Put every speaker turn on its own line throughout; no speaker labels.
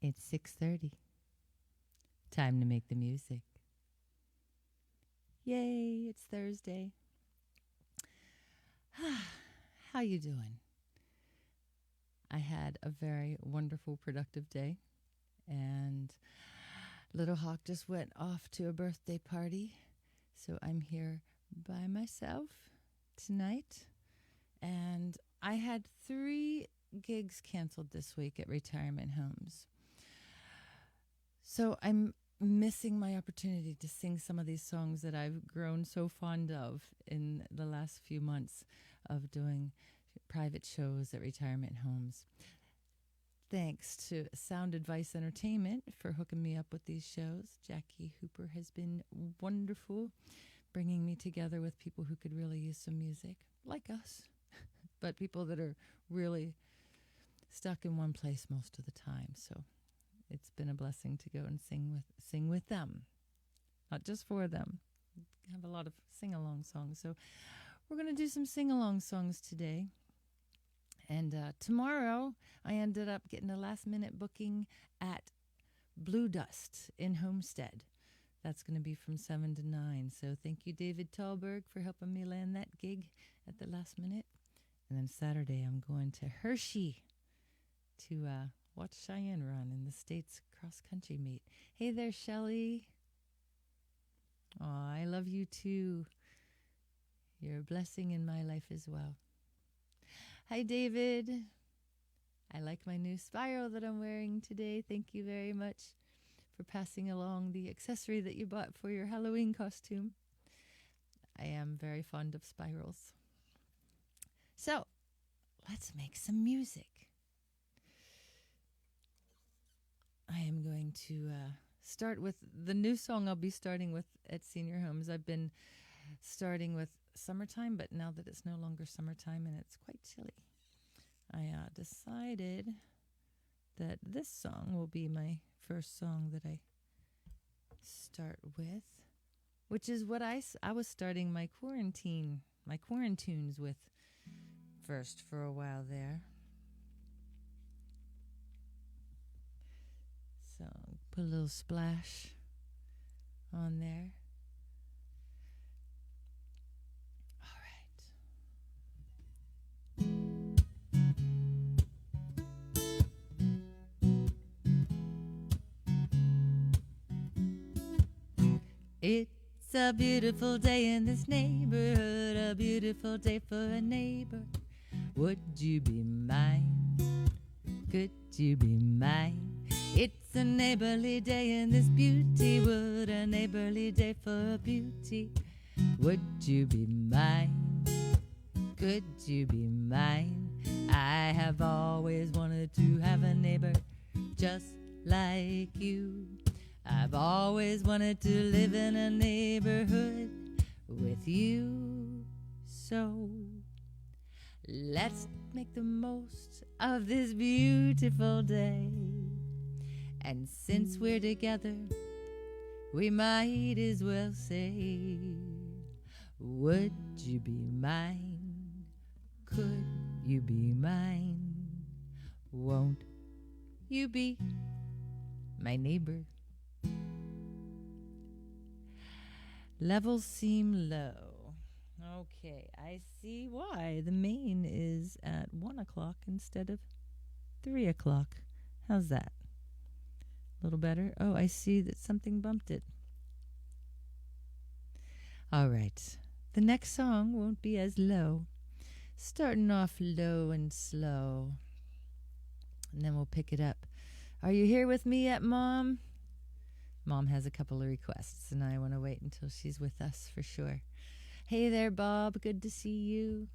It's 6:30. Time to make the music. Yay, it's Thursday. How you doing? I had a very wonderful, productive day, and Little Hawk just went off to a birthday party, so I'm here by myself tonight. And I had 3 gigs canceled this week at retirement homes. So I'm missing my opportunity to sing some of these songs that I've grown so fond of in the last few months of doing private shows at retirement homes. Thanks to Sound Advice Entertainment for hooking me up with these shows. Jackie Hooper has been wonderful, bringing me together with people who could really use some music, like us, but people that are really stuck in one place most of the time. So it's been a blessing to go and sing with them, not just for them. I have a lot of sing-along songs. So we're going to do some sing-along songs today. And tomorrow, I ended up getting a last-minute booking at Blue Dust in Homestead. That's going to be from 7 to 9. So thank you, David Tallberg, for helping me land that gig at the last minute. And then Saturday, I'm going to Hershey to watch Cheyenne run in the States cross-country meet. Hey there, Shelley. Aw, I love you too. You're a blessing in my life as well. Hi, David. I like my new spiral that I'm wearing today. Thank you very much for passing along the accessory that you bought for your Halloween costume. I am very fond of spirals. So, let's make some music. I am going to start with the new song I'll be starting with at senior homes. I've been starting with Summertime, but now that it's no longer summertime and it's quite chilly, I decided that this song will be my first song that I start with, which is what I was starting my quarantunes with first for a while there. So put a little splash on there. It's a beautiful day in this neighborhood, a beautiful day for a neighbor. Would you be mine? Could you be mine? It's a neighborly day in this beauty wood, a neighborly day for a beauty. Would you be mine? Could you be mine? I have always wanted to have a neighbor just like you. I've always wanted to live in a neighborhood with you. So let's make the most of this beautiful day. And since we're together, we might as well say, would you be mine? Could you be mine? Won't you be my neighbor? Levels seem low. Okay, I see why. The main is at 1 o'clock instead of 3 o'clock. How's that? A little better? Oh, I see that something bumped it. All right. The next song won't be as low. Starting off low and slow. And then we'll pick it up. Are you here with me at Mom? Mom has a couple of requests, and I want to wait until she's with us for sure. Hey there, Bob. Good to see you.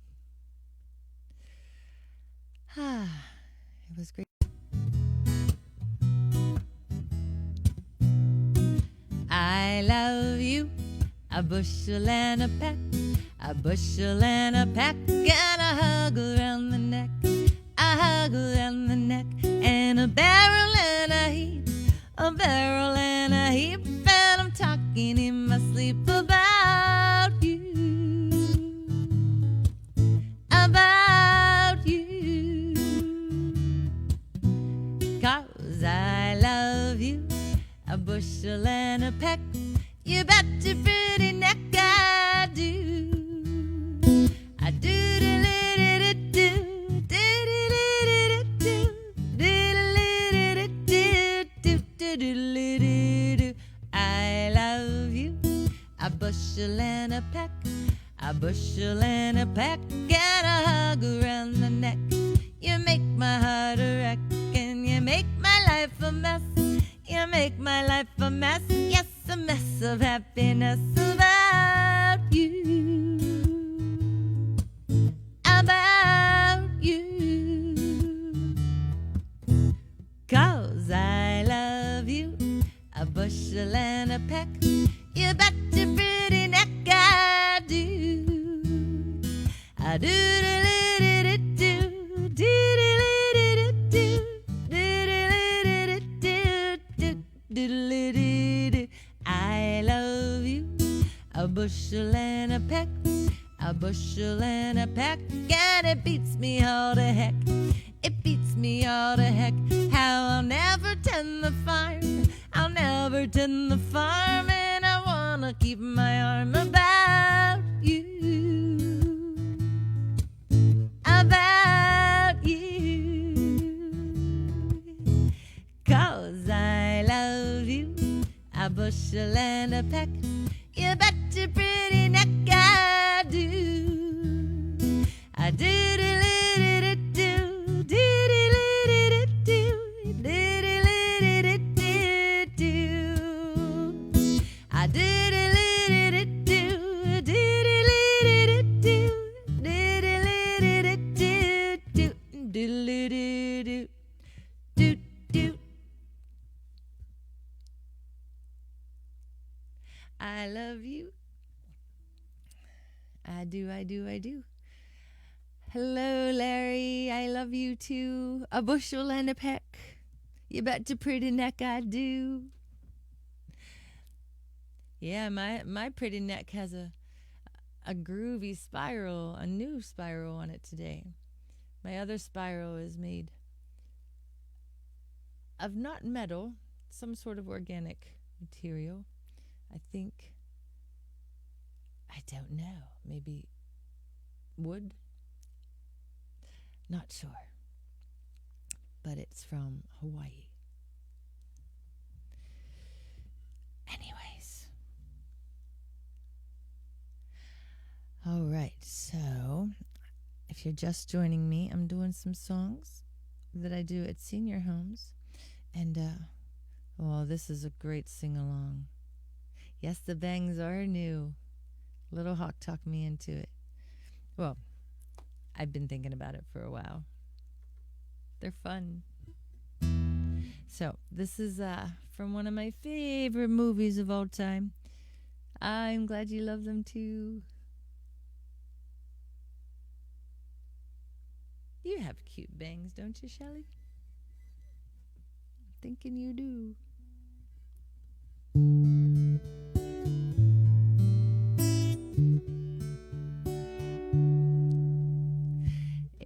It was great. I love you, a bushel and a peck, a bushel and a peck, and a hug around the neck, a hug around the neck, and a barrel and a heap, a barrel and a heap, and I'm talking in my sleep about you, about you, 'cause I You bet your pretty neck I do. I do do do do do do. I love you. A bushel and a peck, a bushel and a peck, and a hug around the neck. You make my heart a wreck, and you make my life a mess. You make my life a mess, yes, a mess of happiness about you, about you. 'Cause I love you, a bushel and a peck. You bet your pretty neck I do. I do do do do do do do do. I love you, a bushel and a peck, a bushel and a peck, and it beats me all to heck. It beats me all to heck how I'll never tend the farm. I'll never tend the farm, and I wanna keep my arm about you, about you. 'Cause I love you, a bushel and a peck. You bet your pretty neck I do. I do do do do do do do do do. I do do do do do do do. I love you. I do, I do, I do. Hello, Larry. I love you too. A bushel and a peck. You bet your pretty neck I do. Yeah, my pretty neck has a groovy spiral, a new spiral on it today. My other spiral is made of not metal, some sort of organic material. I think, I don't know, maybe wood? Not sure. But it's from Hawaii. Anyways. All right, so if you're just joining me, I'm doing some songs that I do at senior homes. And, well, this is a great sing-along. Yes, the bangs are new. Little Hawk talked me into it. Well, I've been thinking about it for a while. They're fun. So, this is from one of my favorite movies of all time. I'm glad you love them too. You have cute bangs, don't you, Shelley? Thinking you do.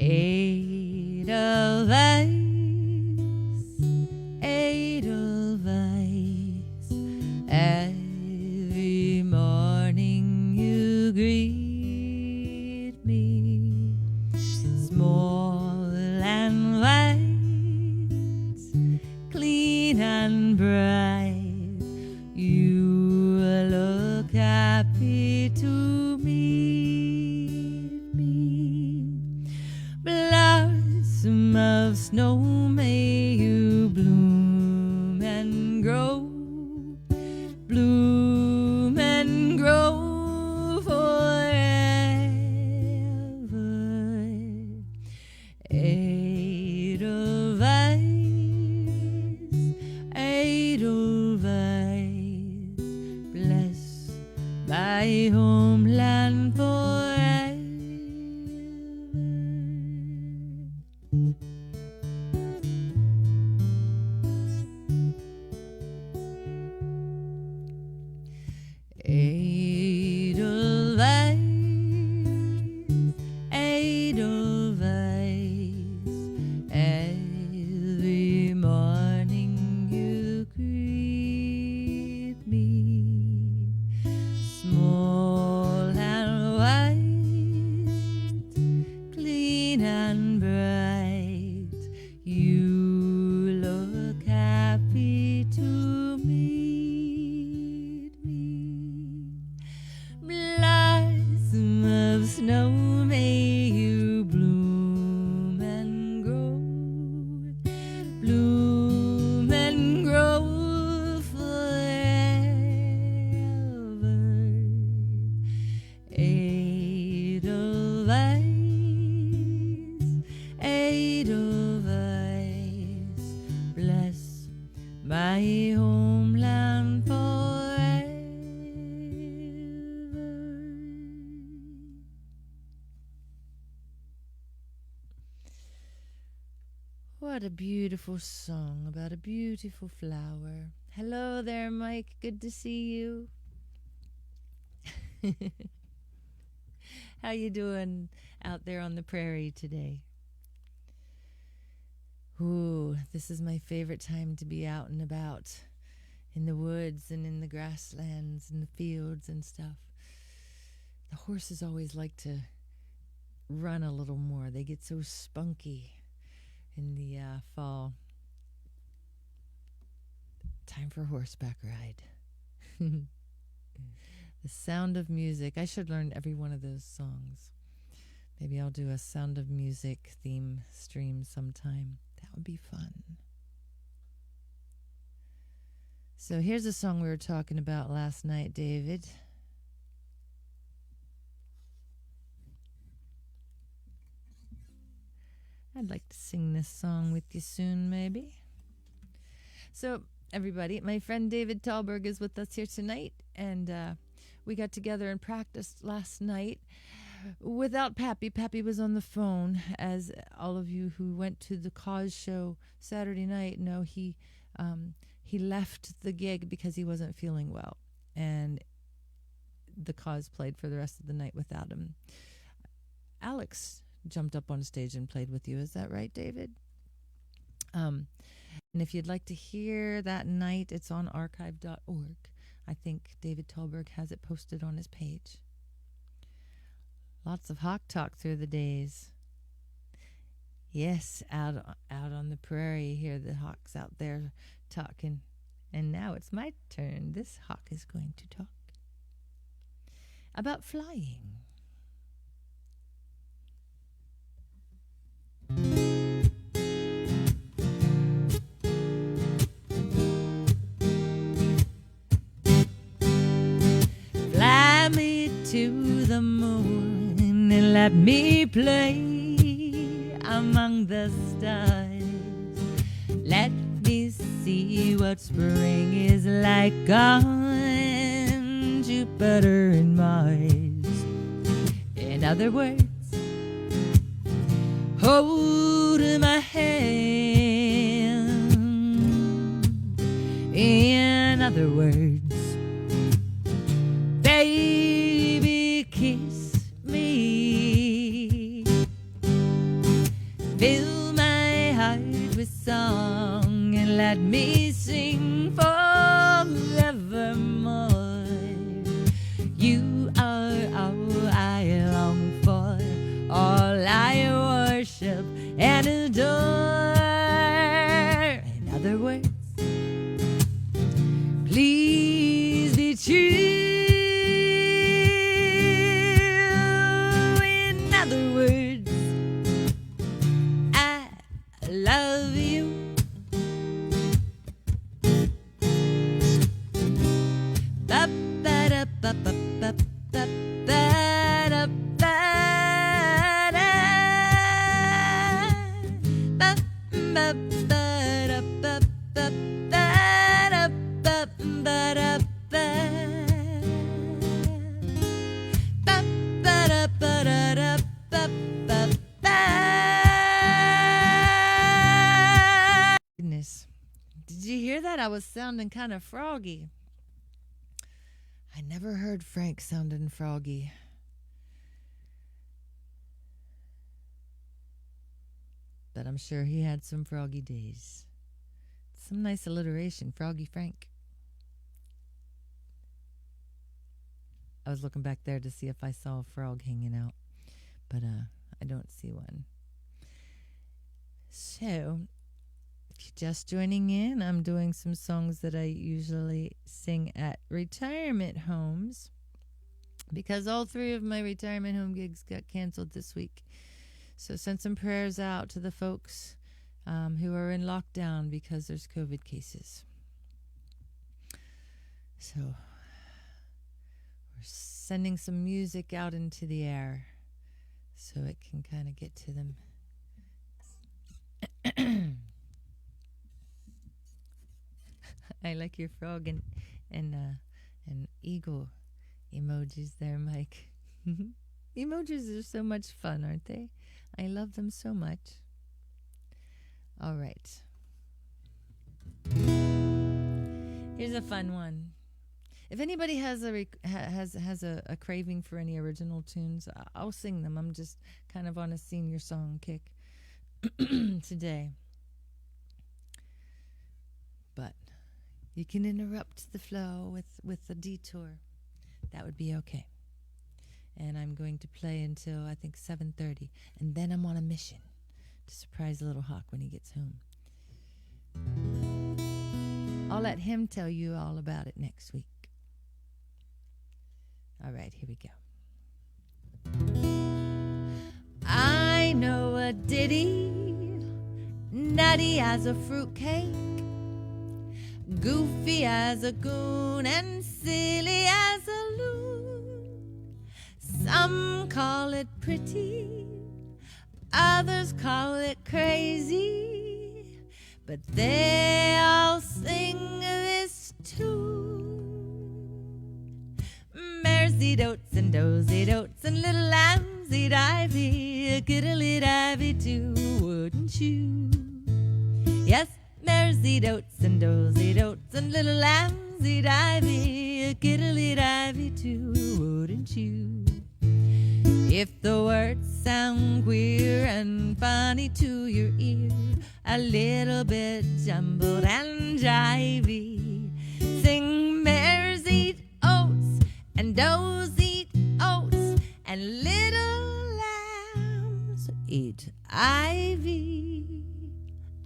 Edelweiss, Edelweiss, every morning you greet me, small and white, clean and bright, you look happy to meet me. Blossom of snow, may you bloom and grow, bloom and grow forever. Edelweiss, Edelweiss, bless my homeland forever. Edelweiss, Edelweiss, every morning you greet me, about a beautiful song, about a beautiful flower. Hello there, Mike. Good to see you. How you doing out there on the prairie today? Ooh, this is my favorite time to be out and about in the woods and in the grasslands and the fields and stuff. The horses always like to run a little more. They get so spunky in the fall. Time for a horseback ride. The Sound of Music. I should learn every one of those songs. Maybe I'll do a Sound of Music theme stream sometime. That would be fun. So here's a song we were talking about last night, David. I'd like to sing this song with you soon, maybe. So, everybody, my friend David Talberg is with us here tonight, and we got together and practiced last night without Pappy. Pappy was on the phone, as all of you who went to the Cause show Saturday night know. He left the gig because he wasn't feeling well, and the Cause played for the rest of the night without him. Alex jumped up on stage and played with you. Is that right, David? And if you'd like to hear that night, it's on archive.org. I think David Talberg has it posted on his page. Lots of hawk talk through the days. Yes, out on the prairie, hear the hawks out there talking. And now it's my turn. This hawk is going to talk about flying. Fly me to the moon and let me play among the stars. Let me see what spring is like on Jupiter and Mars. In other words, hold my hand. In other words, baby, kiss me. Fill my heart with song and let me sing forevermore. You are all I long for, all I worship and adore. In other words, please be true. In other words, I love you. Ba ba da ba ba ba ba ba da ba da ba ba ba da ba ba ba da ba ba da ba ba ba da ba da da ba ba ba. Goodness, did you hear that? I was sounding kind of froggy. I never heard Frank sounding froggy. But I'm sure he had some froggy days. Some nice alliteration, Froggy Frank. I was looking back there to see if I saw a frog hanging out, but I don't see one. So, if you're just joining in, I'm doing some songs that I usually sing at retirement homes, because all 3 of my retirement home gigs got canceled this week. So send some prayers out to the folks who are in lockdown because there's COVID cases. So we're sending some music out into the air so it can kind of get to them. I like your frog and eagle emojis there, Mike. Emojis are so much fun, aren't they? I love them so much. All right. Here's a fun one. If anybody has a craving for any original tunes, I'll sing them. I'm just kind of on a senior song kick today. But you can interrupt the flow with a detour. That would be okay. And I'm going to play until I think 7:30, and then I'm on a mission to surprise Little Hawk when he gets home. I'll let him tell you all about it next week. All right, here we go. I know a ditty, nutty as a fruitcake, goofy as a goon, and silly as a loon. Some call it pretty, others call it crazy, but they all sing this tune. Mares eat oats and does eat oats, and little lambs eat ivy, kittle eat ivy too, wouldn't you? Yes, mares eat oats and does eat oats, and little lambs eat ivy, kittle eat ivy too, wouldn't you? If the words sound queer and funny to your ear, a little bit jumbled and jivey, sing mares eat oats and does eat oats, and little lambs eat ivy.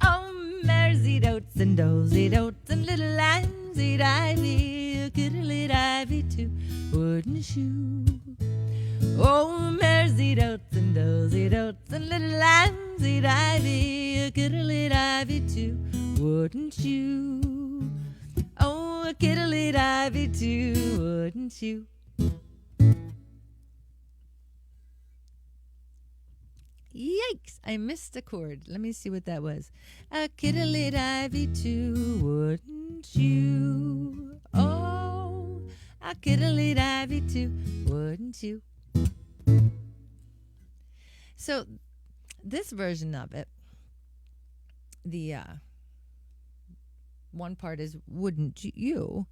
Oh, mares eat oats and does eat oats, and little lambs eat ivy, kittle eat ivy too, wouldn't you? Oh, mares eat oats and does eat oats, and little lambs eat ivy, kittle eat ivy too, wouldn't you? Oh, kittle eat ivy too, wouldn't you? Yikes, I missed a chord. Let me see what that was. A kittle eat ivy too, wouldn't you? Oh, a kittle eat ivy too, wouldn't you? So this version of it, the one part is wouldn't you,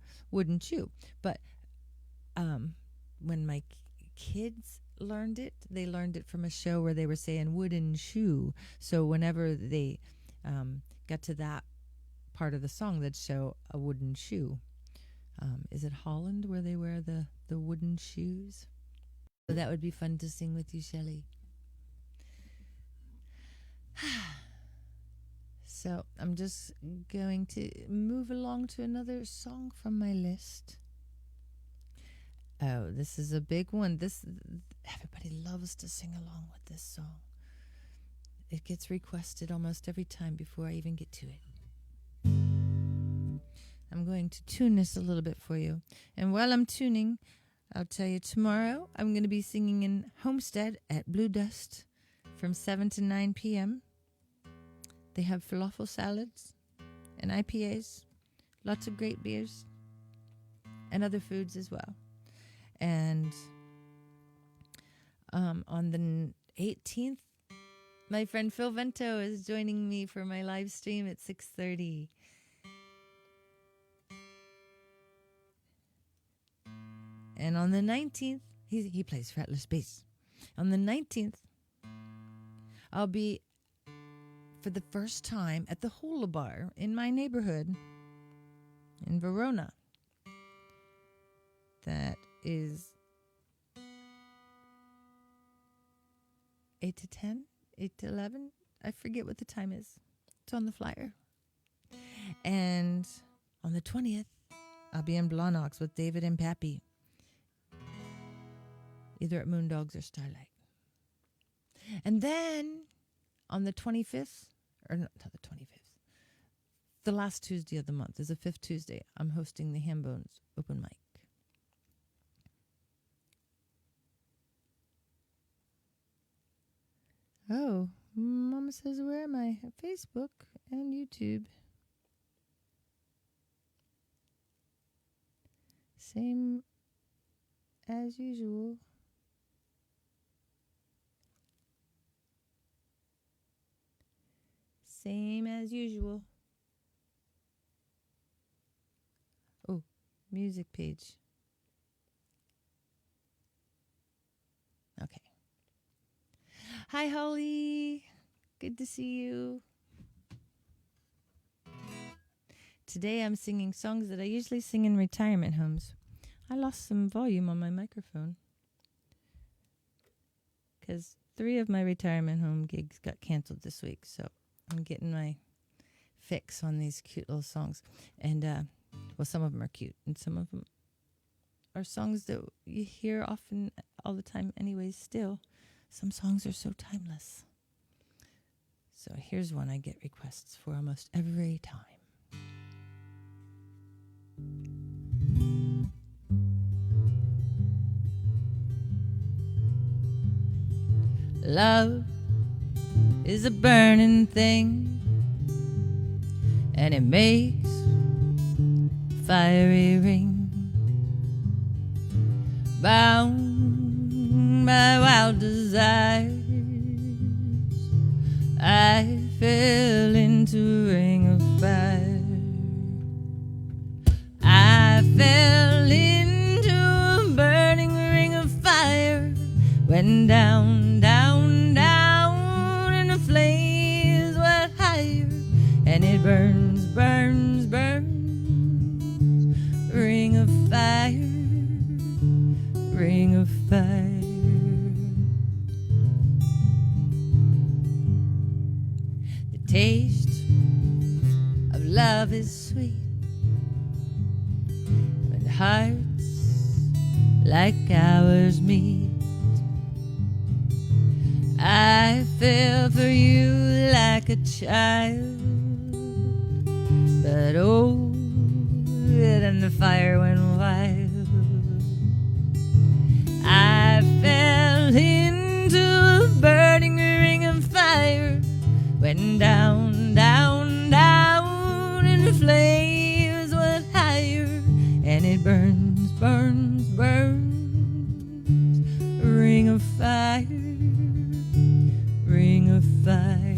but when my kids learned it, they learned it from a show where they were saying wooden shoe. So whenever they got to that part of the song, they'd show a wooden shoe. Is it Holland where they wear the wooden shoes? So that would be fun to sing with you, Shelley. So I'm just going to move along to another song from my list. Oh, this is a big one. Everybody loves to sing along with this song. It gets requested almost every time before I even get to it. I'm going to tune this a little bit for you. And while I'm tuning, I'll tell you tomorrow I'm going to be singing in Homestead at Blue Dust from 7 to 9 p.m. They have falafel salads and IPAs, lots of great beers, and other foods as well. And on the 18th, my friend Phil Vento is joining me for my live stream at 6:30. And on the 19th, he plays fretless bass. On the 19th, I'll be, for the first time, at the Hula Bar in my neighborhood in Verona. That is 8 to 10, 8 to 11. I forget what the time is. It's on the flyer. And on the 20th, I'll be in Blonox with David and Pappy, either at Moondogs or Starlight. And then on the 25th, or not the 25th, the last Tuesday of the month is the 5th Tuesday, I'm hosting the Hambones open mic. Oh, Mama says, where am I? Facebook and YouTube. Same as usual. same as usual. Oh, music page. Okay. Hi, Holly. Good to see you. Today I'm singing songs that I usually sing in retirement homes. I lost some volume on my microphone because 3 of my retirement home gigs got canceled this week. So I'm getting my fix on these cute little songs. And, well, some of them are cute and some of them are songs that you hear often all the time anyways still. Some songs are so timeless. So here's one I get requests for almost every time. Love is a burning thing, and it makes fiery ring. Bound by wild desires, I fell into a ring of fire. I fell into a burning ring of fire, went down, down, down, and the flames went higher, and it burns, burns, burns, ring of fire, ring of fire. The taste of love is sweet when hearts like ours meet. I fell for you like a child, but oh, then the fire went wild. I fell into a burning ring of fire, went down, down, down, and the flames went higher, and it burns, burns, burns, ring of fire, ring of fire.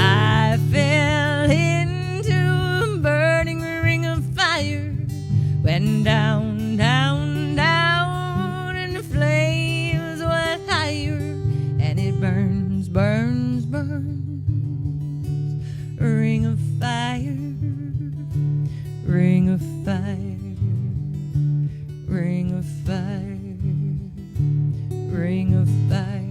I fell into a burning ring of fire, went down, down, down, and the flames went higher, and it burns, burns, burns, ring of fire, ring of fire, ring of fire, ring of fire.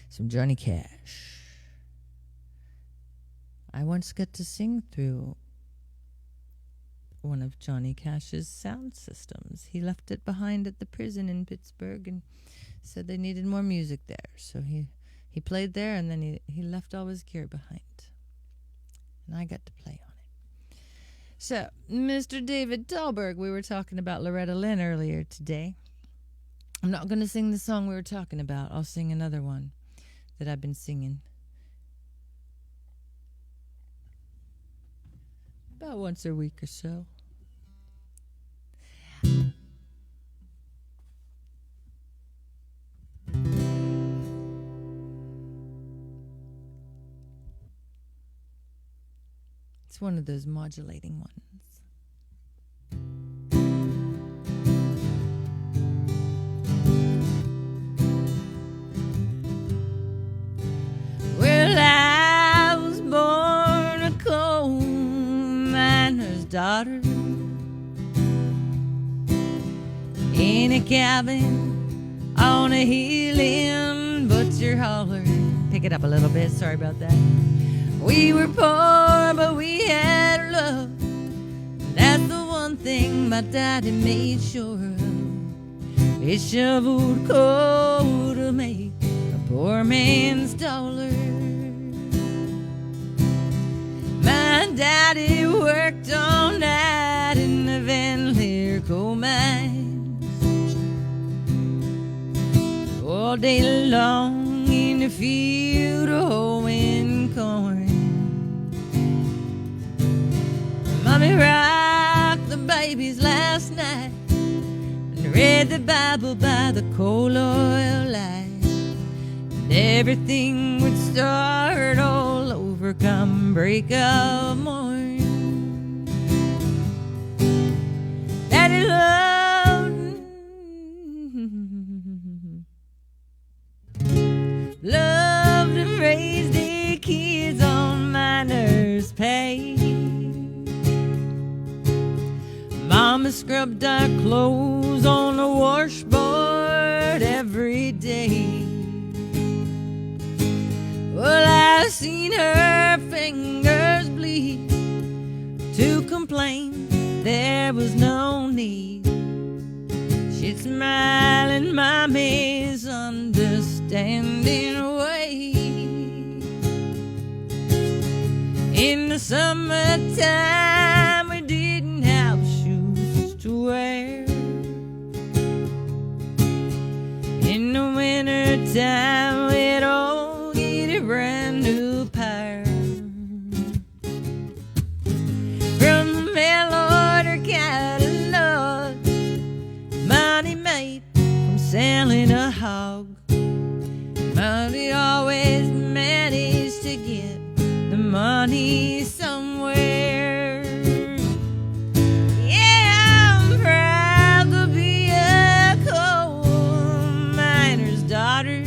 Some Johnny Cash. I once got to sing through one of Johnny Cash's sound systems. He left it behind at the prison in Pittsburgh and said they needed more music there. So he played there, and then he left all his gear behind. And I got to play on it. So, Mr. David Dahlberg, we were talking about Loretta Lynn earlier today. I'm not going to sing the song we were talking about. I'll sing another one that I've been singing about once a week or so. It's one of those modulating ones. Well, I was born a coal miner's daughter in a cabin on a hill in Butcher Holler. Pick it up a little bit, sorry about that. We were poor, but we had love. That's the one thing my daddy made sure of. He shoveled coal to make a poor man's dollar. My daddy worked all night in the Van Leer coal mines, all day long in the field hoeing corn. Mommy rocked the babies last night and read the Bible by the coal oil light, and everything would start all over come break of morn. Daddy loved to raise their kids on miner's pay. Mama scrubbed our clothes on the washboard every day. Well, I've seen her fingers bleed. To complain, there was no need. She'd smile in Mommy's understanding way. In the summertime, we didn't have shoes to wear. In the wintertime, we'd all get a brand new pair. From the mail order catalog, money made from selling a hog. Money always managed to get the money somewhere. Yeah, I'm proud to be a coal miner's daughter.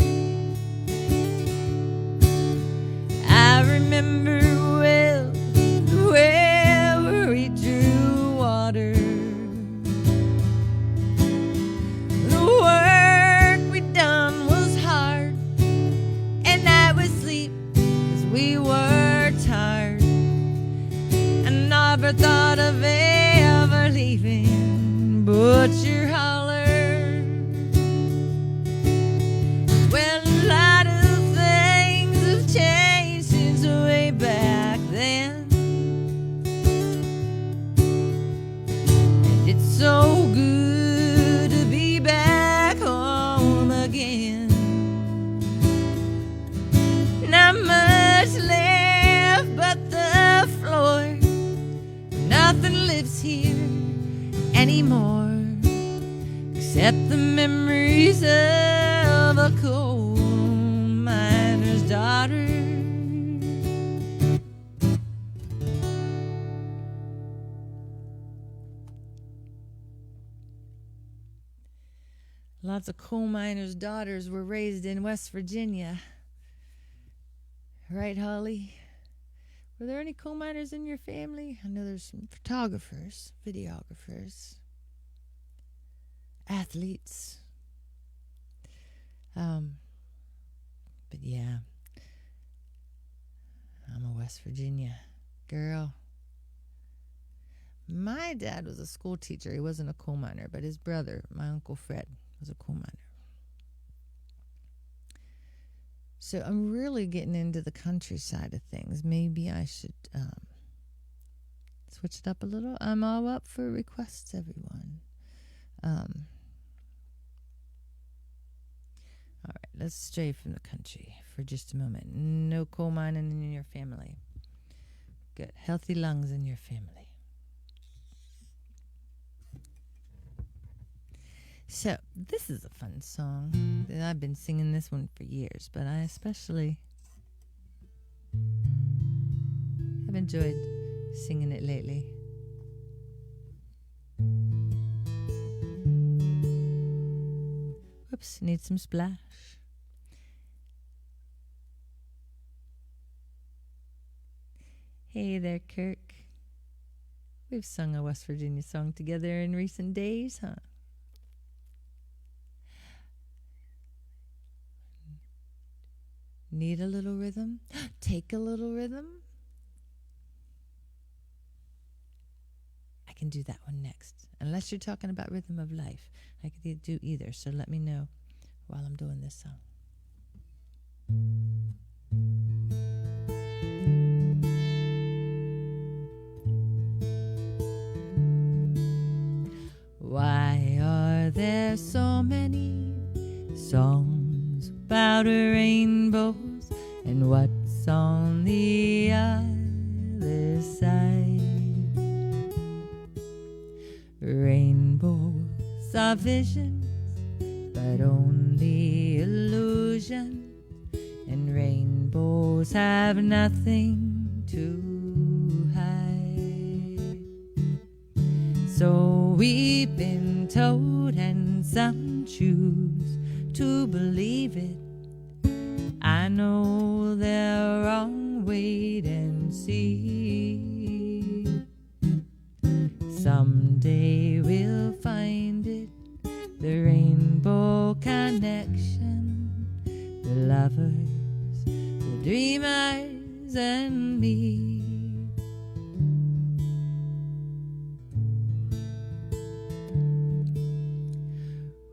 I remember well where we drew water. The work we done was hard, and I would sleep 'cause we were tired. I never thought of ever leaving Butcher Holler. Well, a lot of things have changed since way back then, and it's so good to be back home again. Not much left but the floor. Nothing lives here anymore except the memories of a coal miner's daughter. Lots of coal miners' daughters were raised in West Virginia. Right, Holly? Were there any coal miners in your family? I know there's some photographers, videographers, athletes. But yeah, I'm a West Virginia girl. My dad was a school teacher. He wasn't a coal miner, but his brother, my Uncle Fred, was a coal miner. So I'm really getting into the countryside of things. Maybe I should switch it up a little. I'm all up for requests, everyone. All right, let's stray from the country for just a moment. No coal mining in your family. Good. Healthy lungs in your family. So, this is a fun song. I've been singing this one for years, but I especially have enjoyed singing it lately. Whoops, need some splash. Hey there, Kirk. We've sung a West Virginia song together in recent days, huh? Need a little rhythm? Take a little rhythm? I can do that one next. Unless you're talking about rhythm of life. I could do either, so let me know while I'm doing this song. Why are there so many songs about rainbows, and what's on the other side? Rainbows are visions, but only illusions, and rainbows have nothing to hide. So we've been told, and some choose to believe it. I know they're wrong, wait and see. Someday we'll find it, the rainbow connection, the lovers, the dreamers, and me.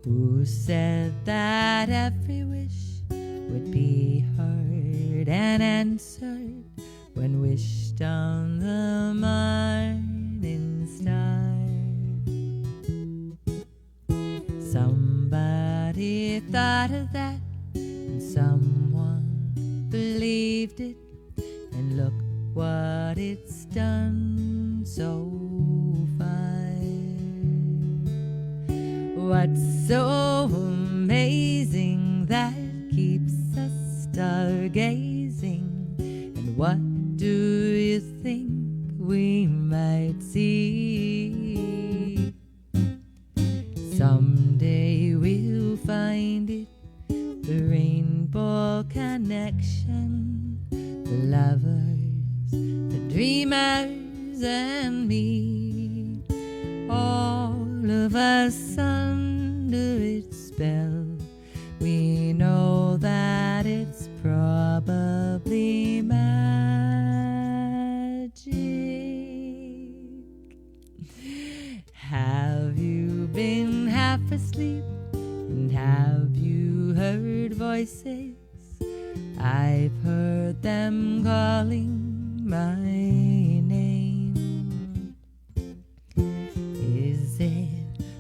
Who said that every wish would be heard and answered when wished on the morning star? Somebody thought of that, and someone believed it, and look what it's done so fine. What's so amazing that keeps us stargazing, and what do you think we might see? Someday we'll find it, the rainbow connection, the lovers, the dreamers, and me. All of us under its spell, we know that it's probably magic. Have you been half asleep, and have you heard voices? I've heard them calling my name. Is it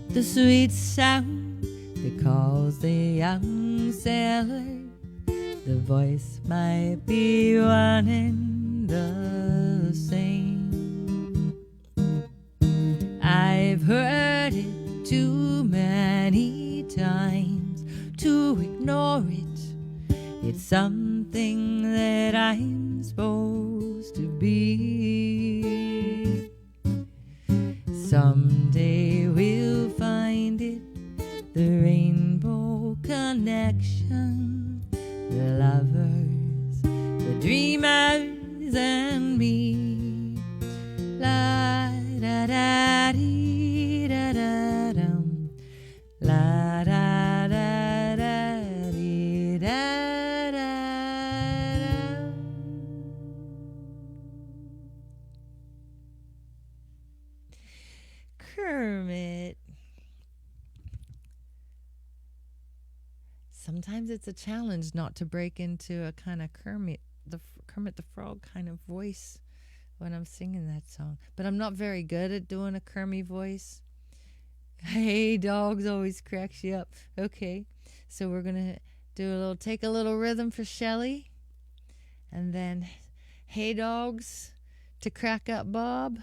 the sweet sound that calls the young sailor? The voice might be one and the same. I've heard it too many times to ignore it. It's something that I'm supposed to be. Someday we'll find it, the rainbow connection, the lovers, the dreamers, and me. La da da dee da da dum, la da da da dee da da dum. Kermit. Sometimes it's a challenge not to break into a kind of Kermit the Frog kind of voice when I'm singing that song. But I'm not very good at doing a Kermit voice. Hey, dogs always cracks you up. Okay, so we're going to take a little rhythm for Shelly. And then, hey, dogs, to crack up Bob.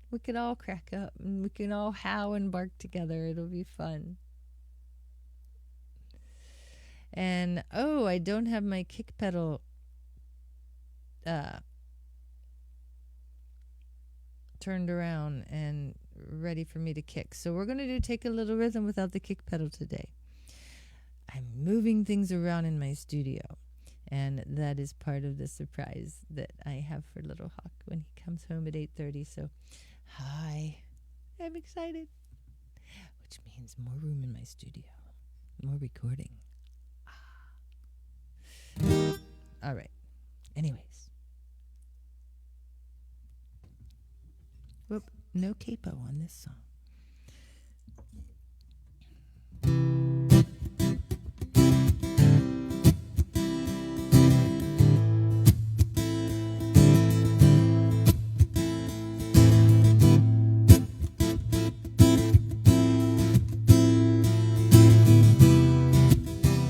We could all crack up and we can all howl and bark together. It'll be fun. And, oh, I don't have my kick pedal turned around and ready for me to kick. So we're going to take a little rhythm without the kick pedal today. I'm moving things around in my studio, and that is part of the surprise that I have for Little Hawk when he comes home at 8:30. So, hi. I'm excited. Which means more room in my studio, more recording. All right. Anyways. Whoop. No capo on this song.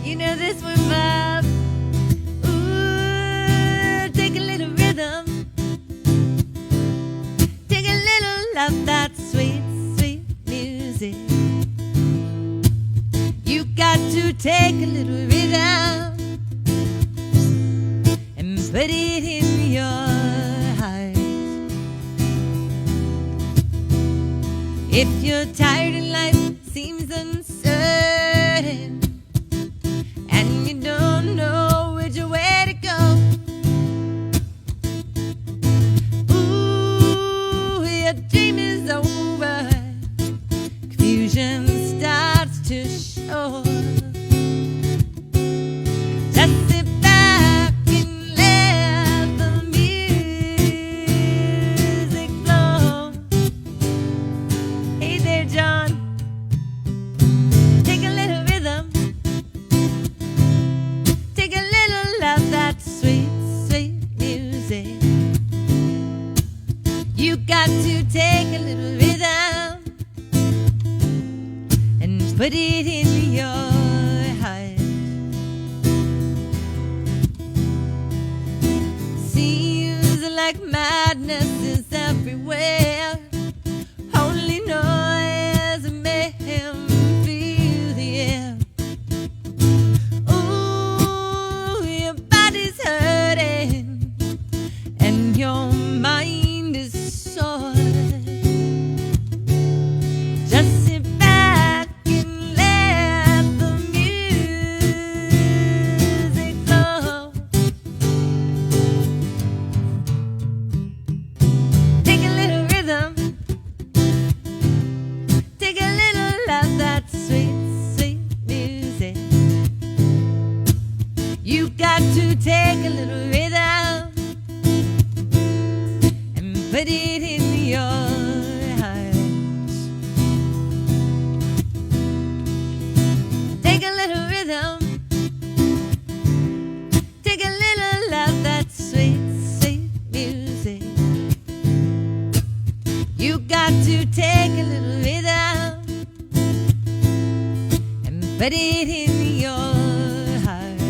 You know this one, Bob. Ooh, take a little rhythm. Take a little of that sweet, sweet music. take a little rhythm and put it in your heart. If you're tired and life seems uncertain and you don't know which way to go, ooh, your dream is over, confusion starts to show. Just sit back and let the music flow. Hey there, John. Take a little rhythm. Take a little of that sweet, sweet music. You got to take a little rhythm and put it in your heart. Seems like madness is everywhere. Only noise makes him feel the air. Ooh, your body's hurting and your mind is sore. Just sit back and let the music flow. Take a little rhythm. Take a little of that sweet, sweet music. You got to take a little rhythm and put it in your heart. Take a little rhythm. Take a little of that sweet, sweet music. You got to take a little rhythm and put it in your heart.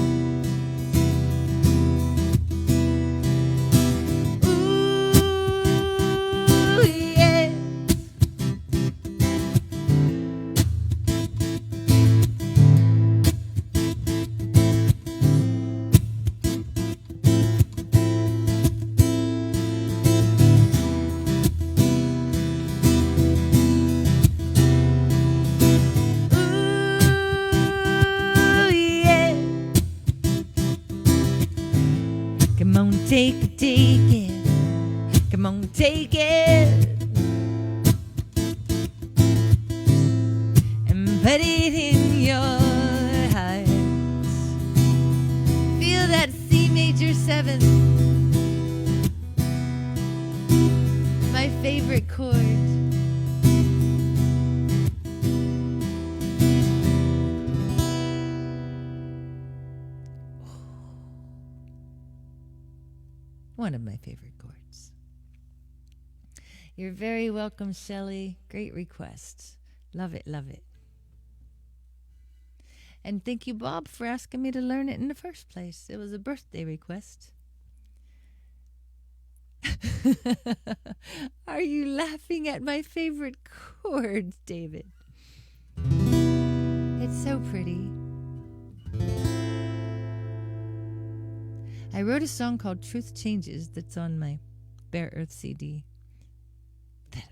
Ooh, yeah. Ooh, yeah. Come on, take it, take it. Come on, take it. And put it in your heart. Feel that C major 7th. My favorite chord. One of my favorite chords. You're very welcome, Shelley. Great request. Love it, love it. And thank you, Bob, for asking me to learn it in the first place. It was a birthday request. Are you laughing at my favorite chords, David? It's so pretty. I wrote a song called Truth Changes that's on my Bare Earth CD that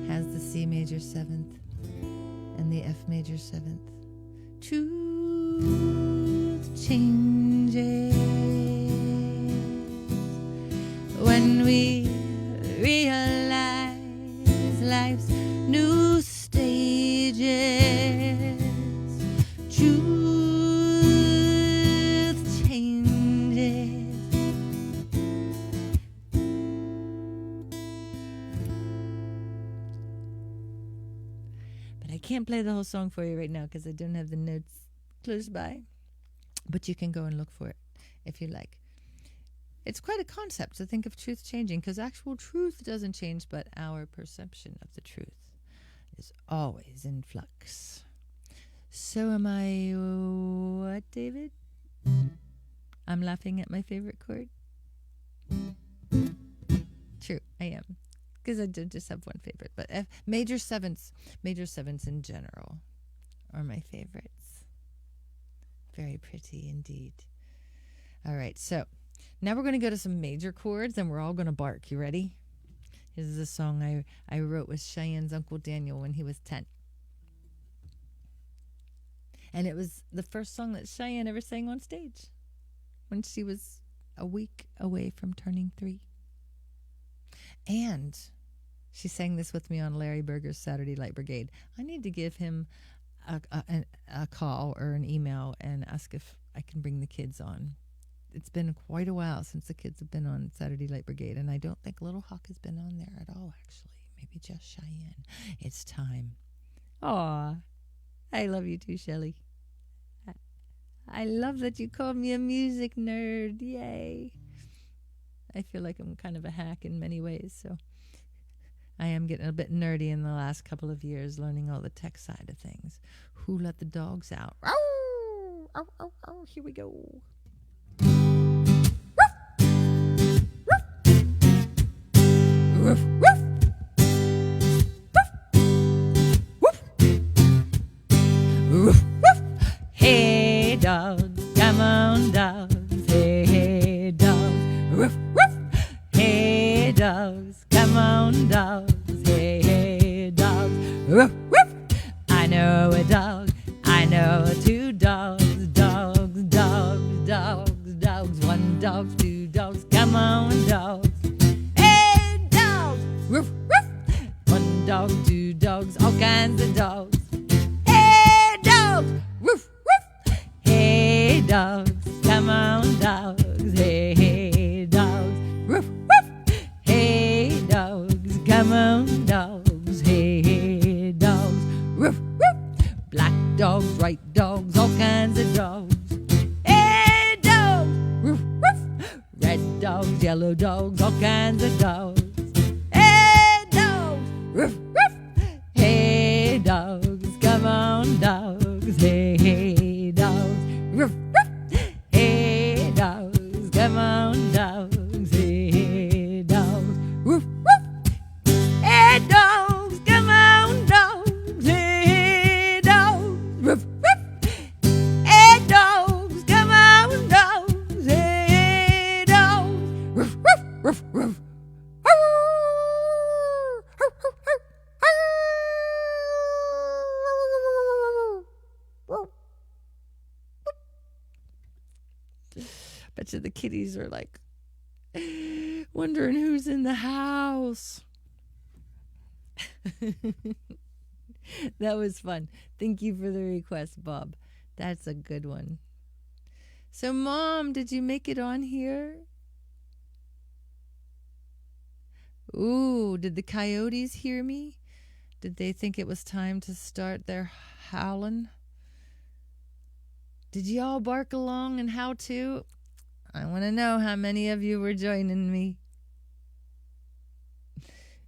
has the C major 7th and the F major 7th. Truth changes when we realize life's new stages. Truth changes. But I can't play the whole song for you right now because I don't have the notes close by. But you can go and look for it if you like. It's quite a concept to think of truth changing, because actual truth doesn't change, but our perception of the truth is always in flux. So am I, what, David? I'm laughing at my favorite chord. True, I am. Because I did just have one favorite. But major sevenths in general are my favorites. Very pretty indeed. All right, so now we're going to go to some major chords and we're all going to bark. You ready? This is a song I wrote with Cheyenne's Uncle Daniel when he was 10. And it was the first song that Cheyenne ever sang on stage when she was a week away from turning 3. And she sang this with me on Larry Berger's Saturday Light Brigade. I need to give him a call or an email and ask if I can bring the kids on. It's been quite a while since the kids have been on Saturday Light Brigade, and I don't think Little Hawk has been on there at all, actually. Maybe just Cheyenne. It's time. Aw, I love you too, Shelley. I love that you called me a music nerd. Yay. I feel like I'm kind of a hack in many ways, so I am getting a bit nerdy in the last couple of years, learning all the tech side of things. Who let the dogs out? Oh, oh, oh, oh, here we go. Woof, woof. Woof, woof. Hey, dogs, come on, dogs. Hey, hey, dogs. Woof, woof. Hey, dogs, come on, dogs. Hey, hey, dogs. Woof, woof. I know a dog. I know 2 dogs. Dogs, dogs, dogs, dogs. 1 dog, 2 dogs. Come on, dogs. Hey, dogs. Woof, woof. 1 dog, 2 dogs. All kinds of dogs. Hey, dogs. Woof, woof. Hey, dogs. Come on, dogs. Hey, hey, dogs. Woof, woof. Hey, dogs. Come on, dogs. Hey, hey, dogs. Woof, woof. Black dogs, white dogs, all kinds of dogs. Hey, dogs. Woof, woof. Red dogs, yellow dogs, all kinds of dogs. Hey, dogs. Woof, woof. Hey, dogs. Come on, dogs. Hey, hey, dogs. Woof, woof. Hey, dogs. Come on, dogs. Hey, hey, dogs. Woof, woof. Hey, dogs. Come on, dogs. Hey, dogs. Woof, woof. Hey, dogs. Come on, dogs. Hey, dogs. Woof, woof, woof, woof. Bet you the kitties are like wondering who's in the house. That was fun. Thank you for the request, Bob. That's a good one. So, Mom, did you make it on here? Ooh, did the coyotes hear me? Did they think it was time to start their howling? Did y'all bark along and how to? I want to know how many of you were joining me.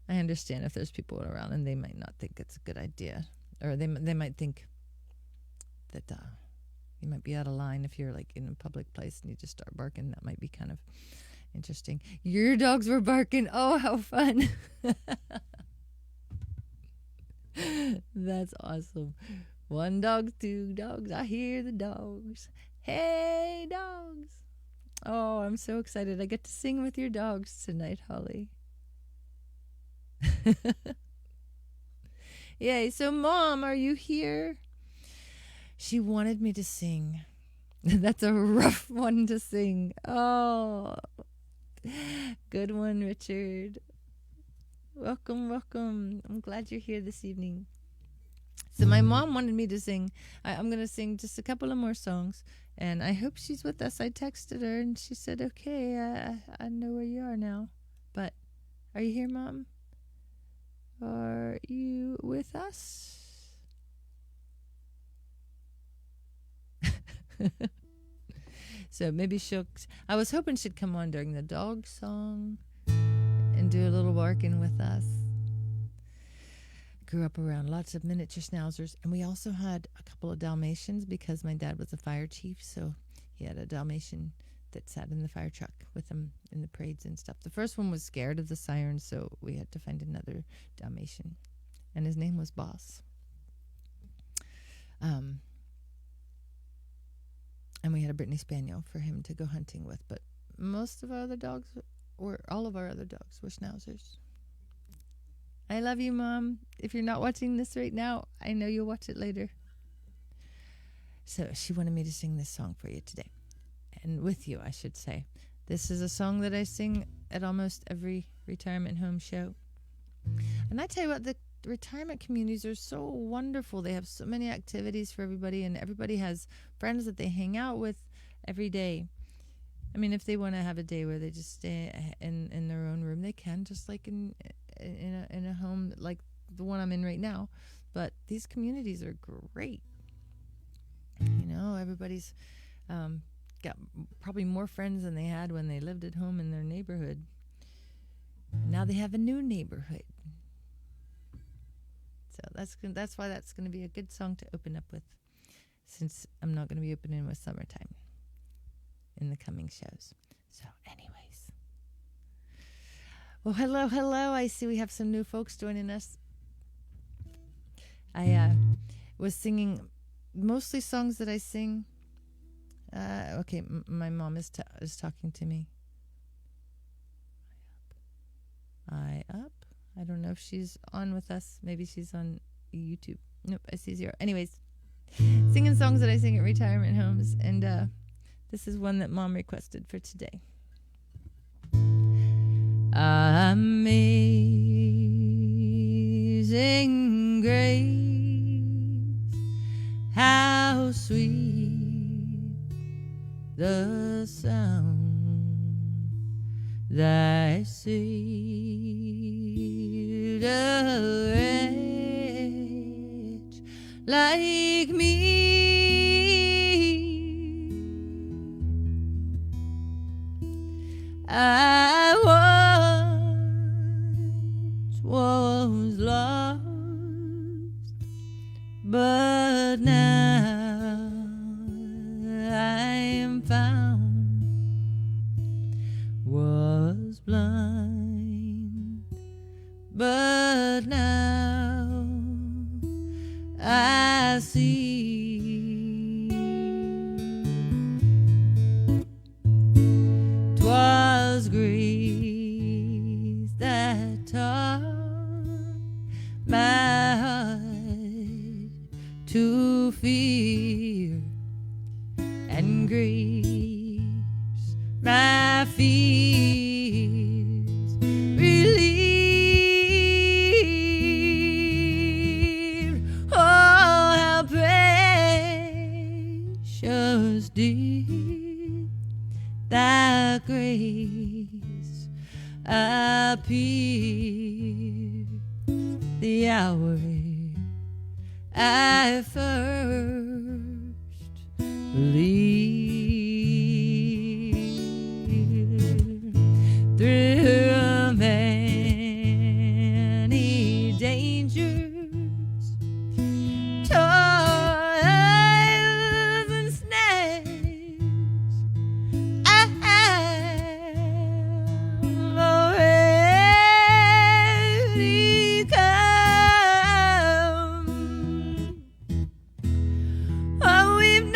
I understand if there's people around and they might not think it's a good idea. Or they might think that you might be out of line if you're like in a public place and you just start barking. That might be kind of interesting. Your dogs were barking. Oh, how fun. That's awesome. 1 dog, 2 dogs. I hear the dogs. Hey, dogs. Oh, I'm so excited. I get to sing with your dogs tonight, Holly. Yay. So, Mom, are you here? She wanted me to sing. That's a rough one to sing. Oh, good one, Richard. Welcome, welcome. I'm glad you're here this evening. So my mom wanted me to sing. I'm going to sing just a couple of more songs, and I hope she's with us. I texted her, and she said, okay, I know where you are now. But are you here, Mom? Are you with us? So maybe I was hoping she'd come on during the dog song and do a little barking with us. Grew up around lots of miniature schnauzers, and we also had a couple of Dalmatians because my dad was a fire chief, so he had a Dalmatian that sat in the fire truck with him in the parades and stuff. The first one was scared of the sirens, so we had to find another Dalmatian, and his name was Boss. And we had a Brittany Spaniel for him to go hunting with. But most of our other dogs, or all of our other dogs, were Schnauzers. I love you, Mom. If you're not watching this right now, I know you'll watch it later. So she wanted me to sing this song for you today. And with you, I should say. This is a song that I sing at almost every retirement home show. And I tell you what, the retirement communities are so wonderful. They have so many activities for everybody, and everybody has friends that they hang out with every day. I mean, if they want to have a day where they just stay in their own room, they can, just like in a home like the one I'm in right now. But these communities are great. You know, everybody's got probably more friends than they had when they lived at home in their neighborhood. Now they have a new neighborhood. So that's why that's going to be a good song to open up with, since I'm not going to be opening with Summertime in the coming shows. So anyways. Well, hello. I see we have some new folks joining us. I was singing mostly songs that I sing. Okay, my mom is talking to me. I don't know if she's on with us. Maybe she's on YouTube. Nope, I see 0. Anyways, singing songs that I sing at retirement homes. And this is one that Mom requested for today. Amazing grace, how sweet the sound that saved a wretch like me. I once was lost, but now I am found. Was blind, but now I see. 'Twas grace that taught my heart to fear, and grace my fears relieved. Oh, how precious did thy grace appear the hour I first believed. Through many dangers, toils and snares, I have already come. Oh, we've known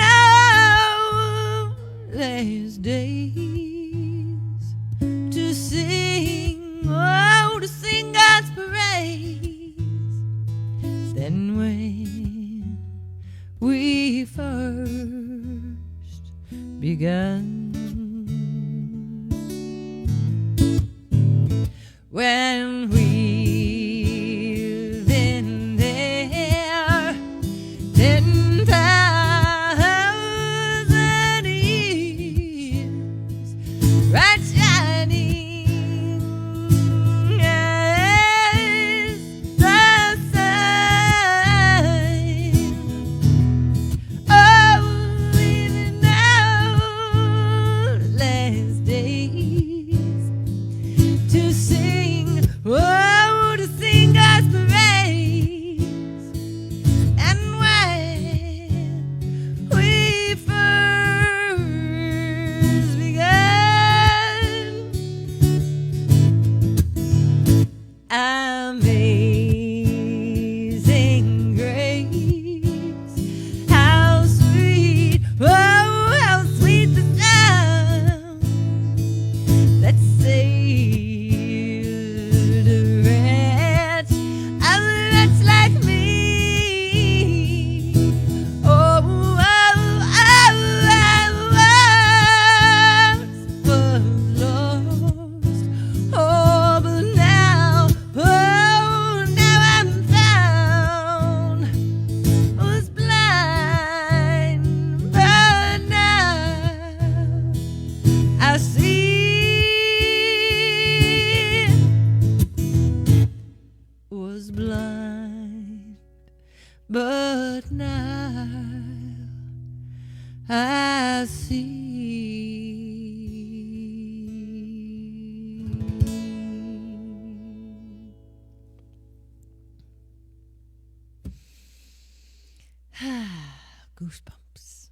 goosebumps.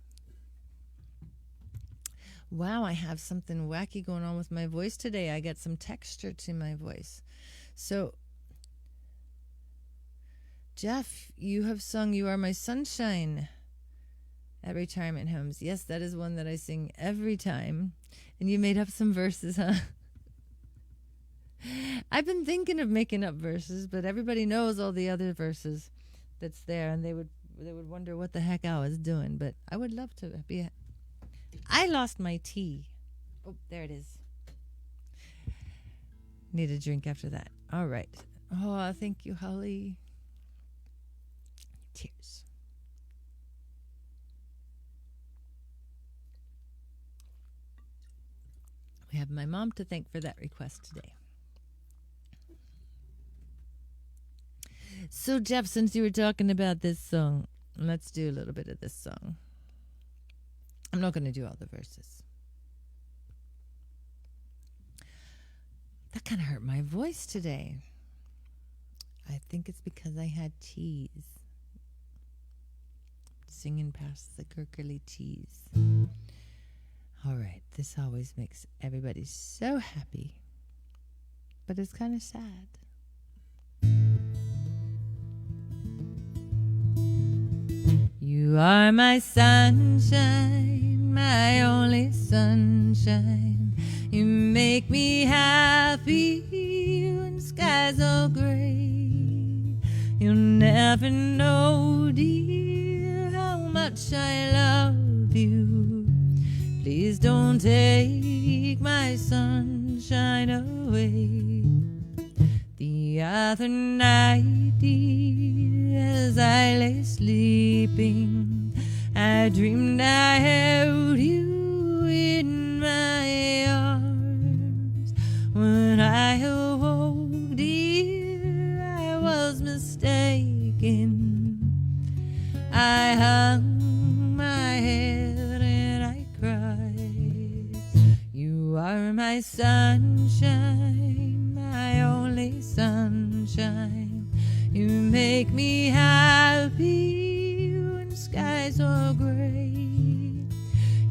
Wow, I have something wacky going on with my voice today. I got some texture to my voice. So, Jeff, you have sung You Are My Sunshine at retirement homes. Yes, that is one that I sing every time. And you made up some verses, huh? I've been thinking of making up verses, but everybody knows all the other verses that's there, and they would wonder what the heck I was doing. But I would love to be. I lost my tea. Oh, there it is. Need a drink after that. All right. Oh, thank you, Holly. Cheers. We have my mom to thank for that request today. So, Jeff, since you were talking about this song, let's do a little bit of this song. I'm not going to do all the verses. That kind of hurt my voice today. I think it's because I had cheese. Singing past the gurgly cheese. All right, this always makes everybody so happy. But it's kind of sad. You are my sunshine, my only sunshine. You make me happy when skies are gray. You'll never know, dear, how much I love you. Please don't take my sunshine away. The other night, dear, as I lay sleeping, I dreamed I held you in my arms. When I awoke, dear, I was mistaken. I hung my head and I cried. You are my sunshine, my only sunshine. You make me happy when skies are gray.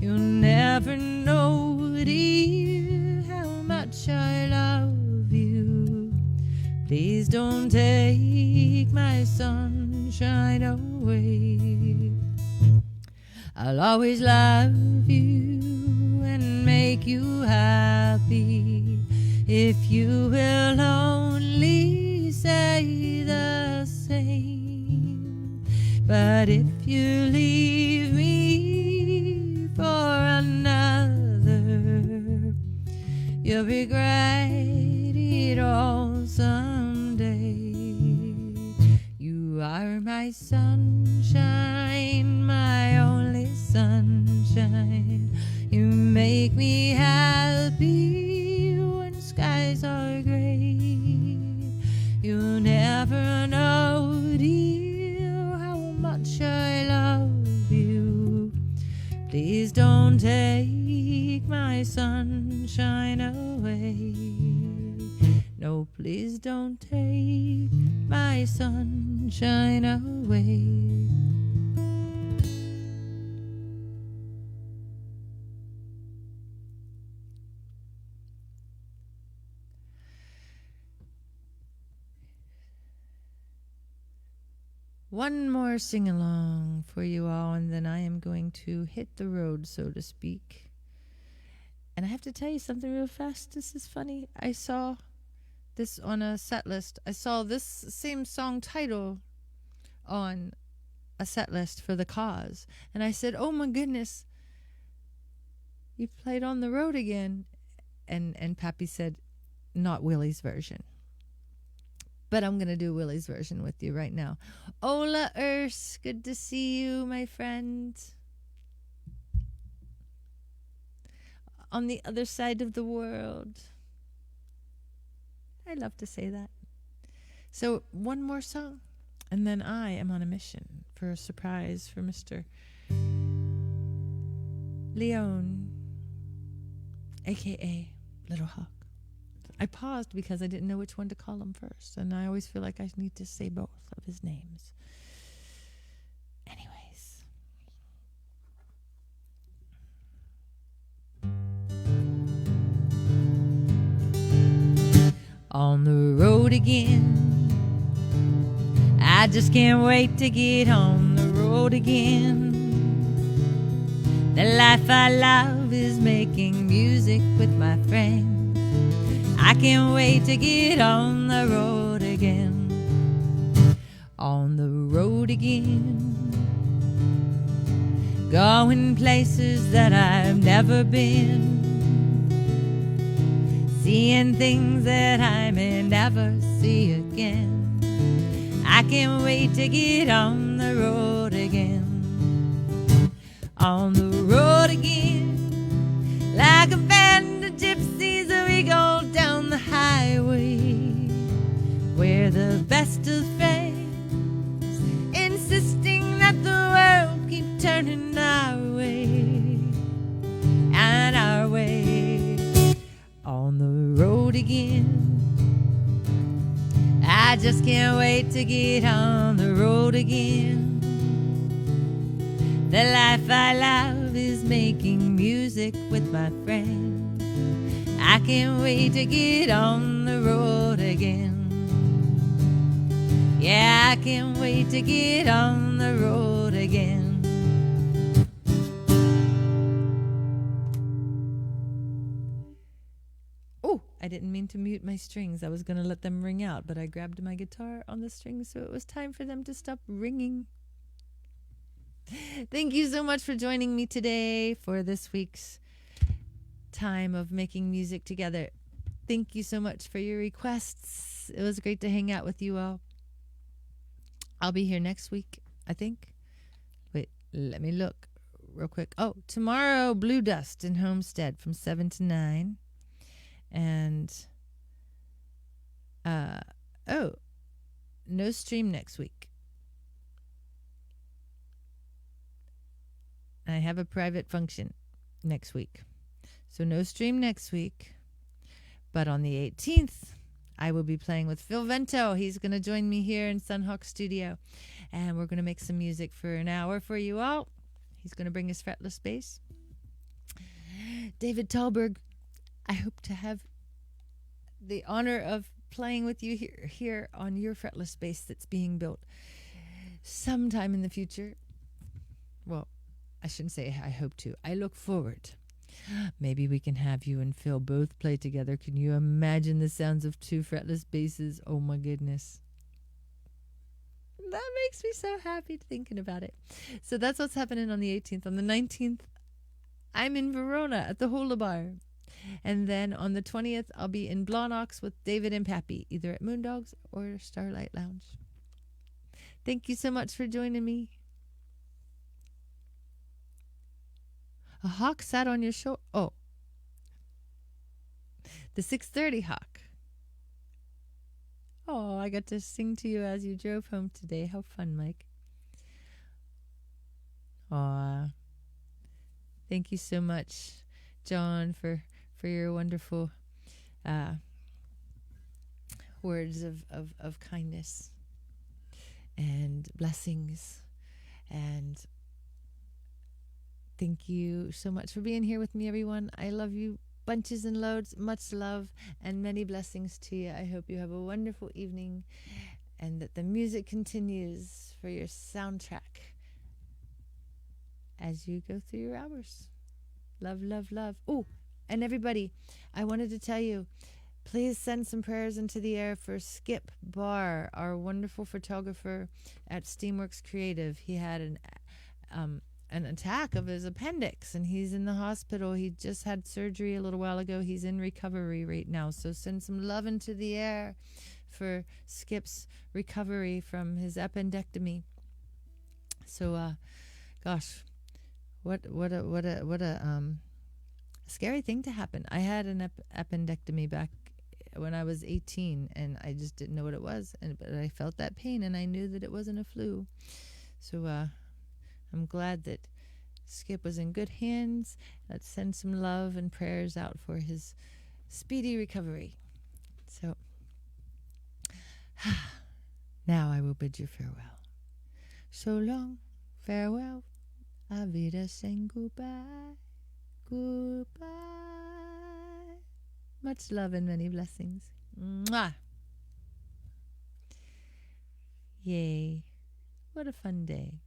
You'll never know, dear, how much I love you. Please don't take my sunshine away. I'll always love you and make you happy if you will only say the same. But if you leave me for another, you'll regret it all someday. You are my sunshine, my only sunshine. You make me happy when skies are gray. You'll never know, dear, how much I love you. Please don't take my sunshine away. No, please don't take my sunshine away. One more sing-along for you all, and then I am going to hit the road, so to speak. And I have to tell you something real fast. This is funny. I saw this on a set list. I saw this same song title on a set list for The Cause. And I said, oh my goodness, you played On the Road again. And Pappy said, not Willie's version. But I'm going to do Willie's version with you right now. Ola Urs, good to see you, my friend. On the other side of the world. I love to say that. So one more song, and then I am on a mission for a surprise for Mr. Leon, a.k.a. Little Hawk. I paused because I didn't know which one to call him first, and I always feel like I need to say both of his names. Anyways, On the road again. I just can't wait to get on the road again. The life I love is making music with my friends. I can't wait to get on the road again. On the road again. Going places that I've never been. Seeing things that I may never see again. I can't wait to get on the road again. On the road again. Like a band of gypsies we go down the highway. We're the best of friends, insisting that the world keep turning our way. And our way. On the road again. I just can't wait to get on the road again. The life I love is making music with my friends. I can't wait to get on the road again. Yeah, I can't wait to get on the road again. I didn't mean to mute my strings. I was going to let them ring out, but I grabbed my guitar on the strings, so it was time for them to stop ringing. Thank you so much for joining me today for this week's time of making music together. Thank you so much for your requests. It was great to hang out with you all. I'll be here next week, I think. Wait, let me look real quick. Oh, tomorrow, Blue Dust in Homestead from 7 to 9. And, no stream next week. I have a private function next week. So no stream next week. But on the 18th, I will be playing with Phil Vento. He's going to join me here in Sunhawk Studio. And we're going to make some music for an hour for you all. He's going to bring his fretless bass. David Talberg, I hope to have the honor of playing with you here on your fretless bass that's being built sometime in the future. Well, I shouldn't say I hope to. I look forward. Maybe we can have you and Phil both play together. Can you imagine the sounds of two fretless basses? Oh my goodness. That makes me so happy thinking about it. So that's what's happening on the 18th. On the 19th, I'm in Verona at the Hula Bar. And then on the 20th, I'll be in Blawnox with David and Pappy, either at Moondogs or Starlight Lounge. Thank you so much for joining me. A hawk sat on your shoulder. Oh. The 6:30 hawk. Oh, I got to sing to you as you drove home today. How fun, Mike. Aw. Thank you so much, John, for your wonderful words of kindness and blessings. And thank you so much for being here with me, everyone. I love you bunches and loads. Much love and many blessings to you. I hope you have a wonderful evening and that the music continues for your soundtrack as you go through your hours. Love, love, love. Oh, and everybody, I wanted to tell you, please send some prayers into the air for Skip Barr, our wonderful photographer at Steamworks Creative. He had an attack of his appendix, and he's in the hospital. He just had surgery a little while ago. He's in recovery right now. So send some love into the air for Skip's recovery from his appendectomy. So, gosh, what a scary thing to happen. I had an appendectomy back when I was 18, and I just didn't know what it was. But I felt that pain, and I knew that it wasn't a flu. So I'm glad that Skip was in good hands. Let's send some love and prayers out for his speedy recovery. So now I will bid you farewell. So long, farewell, auf Wiedersehen, goodbye, goodbye. Much love and many blessings. Mwah. Yay. What a fun day.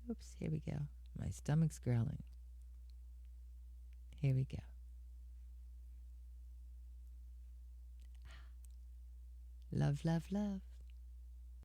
Oops, here we go. My stomach's growling. Here we go. Love, love, love.